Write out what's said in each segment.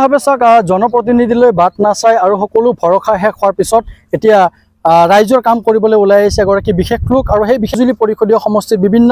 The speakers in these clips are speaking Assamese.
ভাবে চাওক জনপ্ৰতিনিধিলৈ বাট নাচাই আৰু সকলো ভৰসা শেষ হোৱাৰ পিছত এতিয়া ৰাইজৰ কাম কৰিবলৈ ওলাই আহিছে এগৰাকী বিশেষ লোক আৰু সেই বিশেষজুলি পৰিষদীয় সমষ্টিৰ বিভিন্ন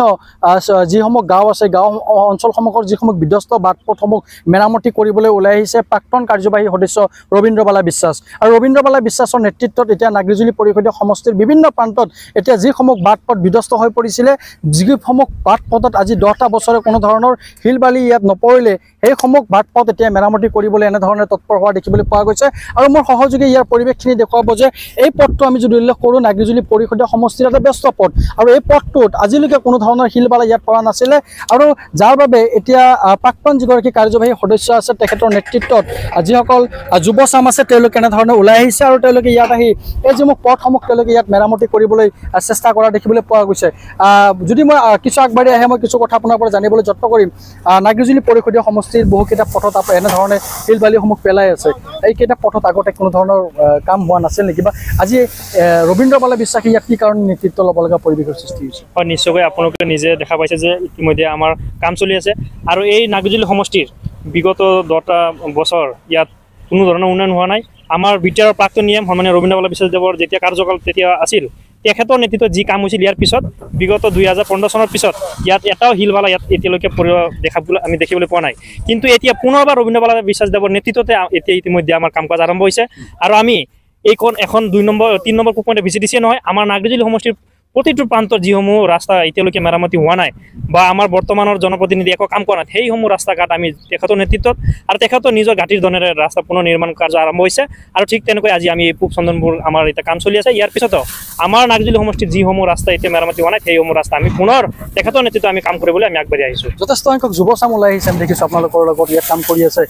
যিসমূহ গাঁও আছে গাঁও অঞ্চলসমূহৰ যিসমূহ বিধ্বস্ত বাট পথসমূহ মেৰামতি কৰিবলৈ ওলাই আহিছে প্ৰাক্তন কাৰ্যবাহী সদস্য ৰবীন্দ্ৰ বালা বিশ্বাস আৰু ৰবীন্দ্ৰ বালা বিশ্বাসৰ নেতৃত্বত এতিয়া নাগৰিজুলি পৰিষদীয় সমষ্টিৰ বিভিন্ন প্ৰান্তত এতিয়া যিসমূহ বাট পথ বিধ্বস্ত হৈ পৰিছিলে যিসমূহ বাট পথত আজি 10টা বছৰে কোনো ধৰণৰ শিল বালি ইয়াত নপৰিলে সেইসমূহ বাট পথ এতিয়া মেৰামতি কৰিবলৈ এনেধৰণে তৎপৰ হোৱা দেখিবলৈ পোৱা গৈছে আৰু মোৰ সহযোগী ইয়াৰ পৰিৱেশখিনি দেখুৱাব যে এই পথটো আমি যদি উল্লেখ কৰোঁ নাগৰিজুলি পৰিষদীয় সমষ্টিৰ এটা ব্যস্ত পথ আৰু এই পথটোত আজিলৈকে কোনো ধৰণৰ শিল বালি ইয়াত পৰা নাছিলে আৰু যাৰ বাবে এতিয়া প্ৰাক্তন যিগৰাকী কাৰ্যবাহী সদস্য আছে তেখেতৰ নেতৃত্বত যিসকল যুৱচাম আছে তেওঁলোকে এনেধৰণে ওলাই আহিছে আৰু তেওঁলোকে ইয়াত আহি এই যিসমূহ পথসমূহ তেওঁলোকে ইয়াত মেৰামতি কৰিবলৈ চেষ্টা কৰা দেখিবলৈ পোৱা গৈছে যদি মই কিছু আগবাঢ়ি আহে মই কিছু কথা আপোনাৰ পৰা জানিবলৈ যত্ন কৰিম নাগৰিজুলি পৰিষদীয় সমষ্টিৰ বহুকেইটা পথত এনেধৰণে শিল বালিসমূহ পেলাই আছে এইকেইটা পথত আগতে কোনো ধৰণৰ কাম হোৱা নাছিল নেকি বা আজি ৰবীন্দ্ৰ বালা বিশ্বাসে ইয়াত কি কাৰণে নেতৃত্ব ল'ব লগা পৰিৱেশৰ সৃষ্টি হৈছে হয় নিশ্চয়কৈ আপোনালোকে নিজে দেখা পাইছে যে ইতিমধ্যে আমাৰ কাম চলি আছে আৰু এই নাগৰিজুলি সমষ্টিৰ বিগত 10টা বছৰ ইয়াত কোনো ধৰণৰ উন্নয়ন হোৱা নাই আমাৰ বিটিআৰৰ প্ৰাক্তন নিয়ম সন্মানীয় ৰবীন্দ্ৰ বালা বিশ্বাসদেৱৰ যেতিয়া কাৰ্যকাল তেতিয়া আছিল তেখেতৰ নেতৃত্বত যি কাম হৈছিল ইয়াৰ পিছত বিগত 2015 চনৰ পিছত ইয়াত এটাও শিল বালা ইয়াত এতিয়ালৈকে আমি দেখিবলৈ পোৱা নাই কিন্তু এতিয়া পুনৰবাৰ ৰবীন্দ্ৰ বালা বিশ্বাসদেৱৰ নেতৃত্বতে এতিয়া ইতিমধ্যে আমাৰ কাম কাজ আৰম্ভ হৈছে আৰু আমি এইখন এখন 3 নম্বৰ কুপইণ্টে ভিজিট দিছে নহয় আমাৰ নাগৰিজুলি সমষ্টিৰ প্ৰতিটো প্ৰান্তৰ যিসমূহ ৰাস্তা এতিয়ালৈকে মেৰামতি হোৱা নাই বা আমাৰ বৰ্তমানৰ জনপ্ৰতিনিধি একো কাম কৰা নাই সেইসমূহ ৰাস্তা ঘাট আমি তেখেতৰ নেতৃত্বত আৰু তেখেতৰ নিজৰ ঘাটিৰ ধনেৰে ৰাস্তা পুনৰ নিৰ্মাণ কাৰ্য আৰম্ভ হৈছে আৰু ঠিক তেনেকৈ আজি আমি পূব চন্দনপুৰ আমাৰ এতিয়া কাম চলি আছে ইয়াৰ পিছতো আমাৰ নাগৰিজুলি সমষ্টিৰ যিসমূহ ৰাস্তা এতিয়া মেৰামতি হোৱা নাই সেইসমূহ ৰাস্তা আমি পুনৰ তেখেতৰ নেতৃত্বত আমি কাম কৰিবলৈ আমি আগবাঢ়ি আহিছোঁ যথেষ্ট সংখ্যক যুৱচাম ওলাই আহিছে আমি দেখিছোঁ আপোনালোকৰ লগত ইয়াত কাম কৰি আছে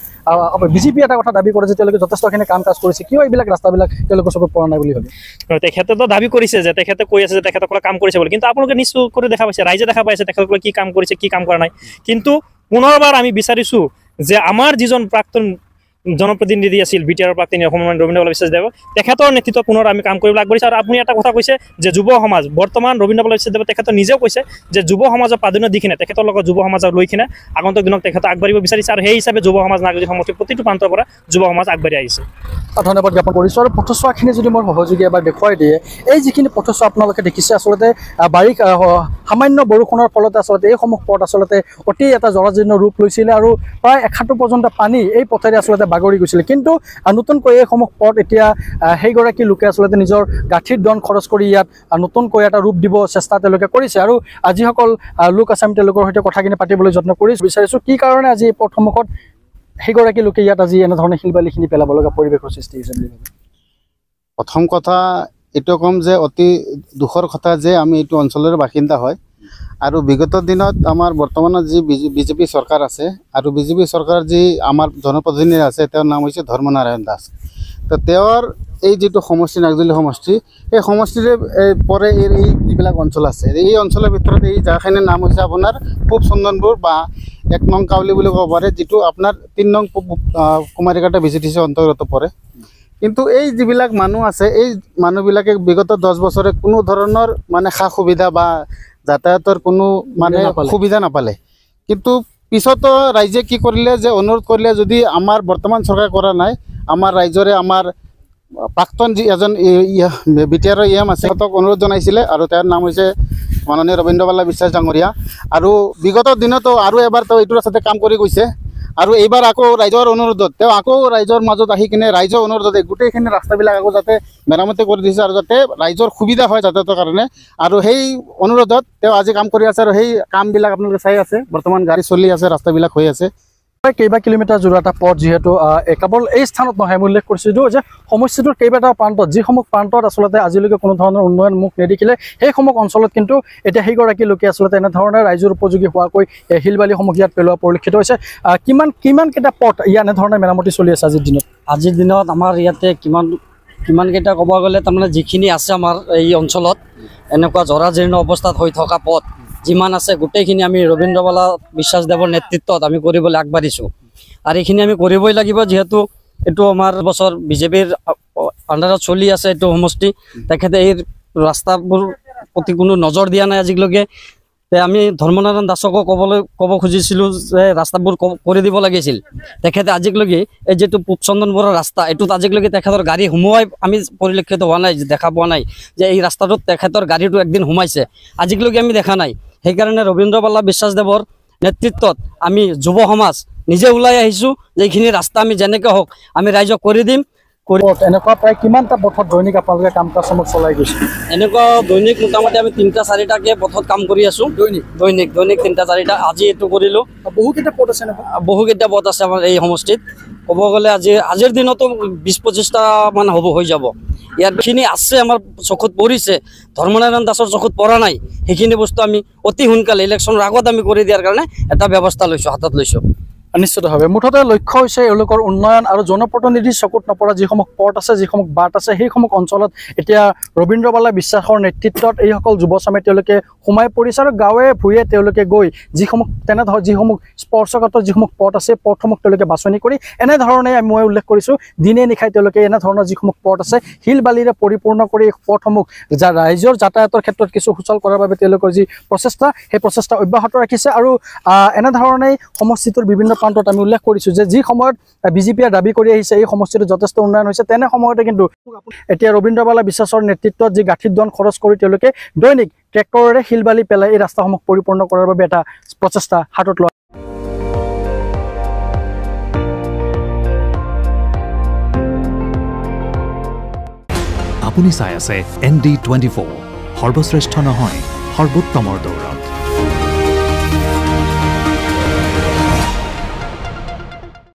বিজেপি এটা কথা দাবী কৰে যে তেওঁলোকে যথেষ্টখিনি কাম কাজ কৰিছে কিয় এইবিলাক ৰাস্তাবিলাক তেওঁলোকৰ চকুত পৰা নাই বুলি ভাবে তেখেতেতো দাবী কৰিছে যে তেখেতে কৈ আছে যে তেখেতসকলে কাম কৰিছে বুলি কিন্তু আপোনালোকে নিশ্চয় কৰি দেখা পাইছে ৰাইজে দেখা পাইছে তেখেতসকলে কি কাম কৰিছে কি কাম কৰা নাই কিন্তু পুনৰবাৰ আমি বিচাৰিছোঁ যে আমাৰ যিজন প্ৰাক্তন জনপ্ৰতিনিধি আছিল বিটিআৰৰ প্ৰাক্তন সন্মানীয় ৰবীন্দ্ৰ বালা বিশ্বাসদেৱ তেখেতৰ নেতৃত্বত পুনৰ আমি কাম কৰিবলৈ আগবাঢ়িছোঁ আৰু আপুনি এটা কথা কৈছে যে যুৱ সমাজ বৰ্তমান ৰবীন্দ্ৰ বালা বিশ্বাসদেৱ তেখেতে নিজেও কৈছে যে যুৱ সমাজৰ প্ৰাধান্য দি কিনে তেখেতৰ লগত যুৱ সমাজক লৈ কিনে আগন্তুক দিনত তেখেতে আগবাঢ়িব বিচাৰিছে আৰু সেই হিচাপে যুৱ সমাজ নাগৰিক সমষ্টিৰ প্ৰতিটো প্ৰান্তৰ পৰা যুৱ সমাজ আগবাঢ়ি আহিছে ধন্যবাদ জ্ঞাপন কৰিছোঁ আৰু পথচোৱাখিনি যদি মোৰ সহযোগী এবাৰ দেখুৱাই দিয়ে এই যিখিনি পথচোৱা আপোনালোকে দেখিছে আচলতে সামান্য বৰষুণৰ ফলতে আচলতে এইসমূহ পথ আচলতে অতি এটা জৰাজীৰ্ণ ৰূপ লৈছিলে আৰু প্ৰায় 1 পৰ্যন্ত পানী এই পথেৰে আচলতে বাগৰি গৈছিলে কিন্তু নতুনকৈ এইসমূহ পথ এতিয়া সেইগৰাকী লোকে আচলতে নিজৰ গাঁঠিৰ ধন খৰচ কৰি ইয়াত নতুনকৈ এটা ৰূপ দিব চেষ্টা তেওঁলোকে কৰিছে আৰু যিসকল লোক আছে আমি তেওঁলোকৰ সৈতে কথাখিনি পাতিবলৈ যত্ন কৰি বিচাৰিছোঁ কি কাৰণে আজি এই পথসমূহত সেইগৰাকী লোকে ইয়াত আজি এনেধৰণে শিল বালিখিনি পেলাব লগা পৰিৱেশৰ সৃষ্টি হৈছে বুলি ভাবে প্ৰথম কথা এইটো কম যে অতি দুখৰ কথা যে আমি এইটো অঞ্চলৰ বাসিন্দা হয় আৰু বিগত দিনত আমাৰ বৰ্তমানৰ যি বিজেপি চৰকাৰ আছে আৰু বিজেপি চৰকাৰৰ যি আমাৰ জনপ্ৰতিনিধি আছে তেওঁৰ নাম হৈছে ধৰ্মনাৰায়ণ দাস তো তেওঁৰ এই যিটো সমষ্টি নাগৰিজুলি সমষ্টি এই সমষ্টিৰে পৰে এই যিবিলাক অঞ্চল আছে এই অঞ্চলৰ ভিতৰত এই জাগাখিনিৰ নাম হৈছে আপোনাৰ পূব চন্দনপুৰ বা 1 নং কাউলি বুলি ক'ব পাৰে যিটো আপোনাৰ 3 নং কুমাৰীঘাটা ভিজিটিছে অন্তৰ্গত পৰে কিন্তু এই যিবিলাক মানুহ আছে এই মানুহবিলাকে বিগত 10 বছৰে কোনো ধৰণৰ মানে সা সুবিধা বা যাতায়াতৰ কোনো মানে সুবিধা নাপালে কিন্তু পিছতো ৰাইজে কি কৰিলে যে অনুৰোধ কৰিলে যদি আমাৰ বৰ্তমান চৰকাৰে কৰা নাই আমাৰ ৰাইজৰে আমাৰ প্ৰাক্তন যি এজন বিটিআৰৰ আছে সিহঁতক অনুৰোধ জনাইছিলে আৰু তেওঁৰ নাম হৈছে মাননীয় ৰবীন্দ্ৰ বালা বিশ্বাস ডাঙৰীয়া আৰু বিগত দিনতো আৰু এবাৰ তেওঁ এইটোৰ সাথে কাম কৰি গৈছে আৰু এইবাৰ আকৌ ৰাইজৰ অনুৰোধত তেওঁ আকৌ ৰাইজৰ মাজত আহি কিনে ৰাইজৰ অনুৰোধতে গোটেইখিনি ৰাস্তাবিলাক আকৌ যাতে মেৰামতি কৰি দিছে আৰু যাতে ৰাইজৰ সুবিধা হয় যাতায়াতৰ কাৰণে আৰু সেই অনুৰোধত তেওঁ আজি কাম কৰি আছে আৰু সেই কামবিলাক আপোনালোকে চাই আছে বৰ্তমান গাড়ী চলি আছে ৰাস্তাবিলাক হৈ আছে কেইবা কিলোমিটাৰ জোৰা এটা পথ যিহেতু কেৱল এই স্থানত নহয় মই উল্লেখ কৰিছিলোঁ যে সমষ্টিটোৰ কেইবাটা প্ৰান্তত যিসমূহ প্ৰান্তত আচলতে আজিলৈকে কোনো ধৰণৰ উন্নয়ন মুখ নেদেখিলে সেইসমূহ অঞ্চলত কিন্তু এতিয়া সেইগৰাকী লোকে আচলতে এনেধৰণে ৰাইজৰ উপযোগী হোৱাকৈ শিল বালিসমূহ ইয়াত পেলোৱা পৰিলক্ষিত হৈছে কিমানকেইটা পথ ইয়াত এনেধৰণে মেৰামতি চলি আছে আজিৰ দিনত আমাৰ ইয়াতে কিমানকেইটা ক'ব গ'লে তাৰমানে যিখিনি আছে আমাৰ এই অঞ্চলত এনেকুৱা জৰাজীৰ্ণ অৱস্থাত হৈ থকা পথ যিমান আছে গোটেইখিনি আমি ৰবীন্দ্ৰ বালা বিশ্বাসদেৱৰ নেতৃত্বত আমি কৰিবলৈ আগবাঢ়িছোঁ আৰু এইখিনি আমি কৰিবই লাগিব যিহেতু এইটো আমাৰ বছৰ বিজেপিৰ আণ্ডাৰত চলি আছে এইটো সমষ্টি তেখেতে এই ৰাস্তাবোৰ প্ৰতি কোনো নজৰ দিয়া নাই আজিলৈকে আমি ধৰ্মনাৰায়ণ দাসকো ক'ব খুজিছিলোঁ যে ৰাস্তাবোৰ কৰি দিব লাগিছিল। তেখেতে আজিলৈকে এই যিটো পূবচন্দন বৰুৱাৰ ৰাস্তা এইটোত আজিলৈকে তেখেতৰ গাড়ী সোমোৱাই আমি পৰিলক্ষিত হোৱা নাই, দেখা পোৱা নাই যে এই ৰাস্তাটোত তেখেতৰ গাড়ীটো একদিন সোমাইছে, আজিলৈকে আমি দেখা নাই। সেইকাৰণে ৰবীন্দ্ৰ বালা বিশ্বাসদেৱৰ নেতৃত্বত আমি যুৱ সমাজ নিজে ওলাই আহিছোঁ যে এইখিনি ৰাস্তা আমি যেনেকৈ হওক আমি ৰাইজক কৰি দিম। এনেকুৱা প্ৰায় কিমানটা পথত দৈনিক আপোনালোকে কাম কাজসমূহ চলাই গৈছে? এনেকুৱা দৈনিক মোটামুটি আমি 3-4টাকৈ পথত কাম কৰি আছোঁ। দৈনিক 3-4টা আজি এইটো কৰিলোঁ। বহুকেইটা পথ আছে নহয়? বহুকেইটা পথ আছে আমাৰ এই সমষ্টিত। ক'ব গ'লে আজিৰ দিনতো 20-25টা মান হৈ যাব। ইয়াতখিনি আছে আমাৰ চকুত পৰিছে, ধৰ্মনাৰায়ণ দাসৰ চকুত পৰা নাই। সেইখিনি বস্তু আমি অতি সোনকালে ইলেকশ্যনৰ আগত আমি কৰি দিয়াৰ কাৰণে এটা ব্যৱস্থা লৈছোঁ, হাতত লৈছোঁ। নিশ্চিতভাৱে মুঠতে লক্ষ্য হৈছে এওঁলোকৰ উন্নয়ন আৰু জনপ্ৰতিনিধিৰ চকুত নপৰা যিসমূহ পথ আছে, যিসমূহ বাট আছে, সেইসমূহ অঞ্চলত এতিয়া ৰবীন্দ্ৰ বালা বিশ্বাসৰ নেতৃত্বত এইসকল যুৱচামে তেওঁলোকে সোমাই পৰিছে আৰু গাঁৱে ভূঞে তেওঁলোকে গৈ যিসমূহ স্পৰ্শকাতৰ যিসমূহ পথ আছে পথসমূহ তেওঁলোকে বাছনি কৰি এনেধৰণে মই উল্লেখ কৰিছোঁ দিনে নিশাই তেওঁলোকে এনেধৰণৰ যিসমূহ পথ আছে শিল বালিৰে পৰিপূৰ্ণ কৰি এই পথসমূহ ৰাইজৰ যাতায়াতৰ ক্ষেত্ৰত কিছু সুচল কৰাৰ বাবে তেওঁলোকৰ যি প্ৰচেষ্টা সেই প্ৰচেষ্টা অব্যাহত ৰাখিছে। আৰু এনেধৰণেই সমষ্টিটোৰ বিভিন্ন প্ৰান্তত আমি উল্লেখ কৰিছোঁ যে যি সময়ত বিজেপিয়ে দাবী কৰি আহিছে এই সমষ্টিটোত যথেষ্ট উন্নয়ন হৈছে, তেনে সময়তে কিন্তু এতিয়া ৰবীন্দ্ৰ বালা বিশ্বাসৰ নেতৃত্বত যি গাঁঠিত ধন খৰচ কৰি তেওঁলোকে দৈনিক ট্ৰেক্টৰেৰে শিল বালি পেলাই এই ৰাস্তাসমূহ পৰিপূৰ্ণ কৰাৰ বাবে এটা প্ৰচেষ্টা হাতত লোৱা। আপুনি চাই আছে ND24, সৰ্বশ্ৰেষ্ঠ নহয় সৰ্বোত্তমৰ দৌৰত।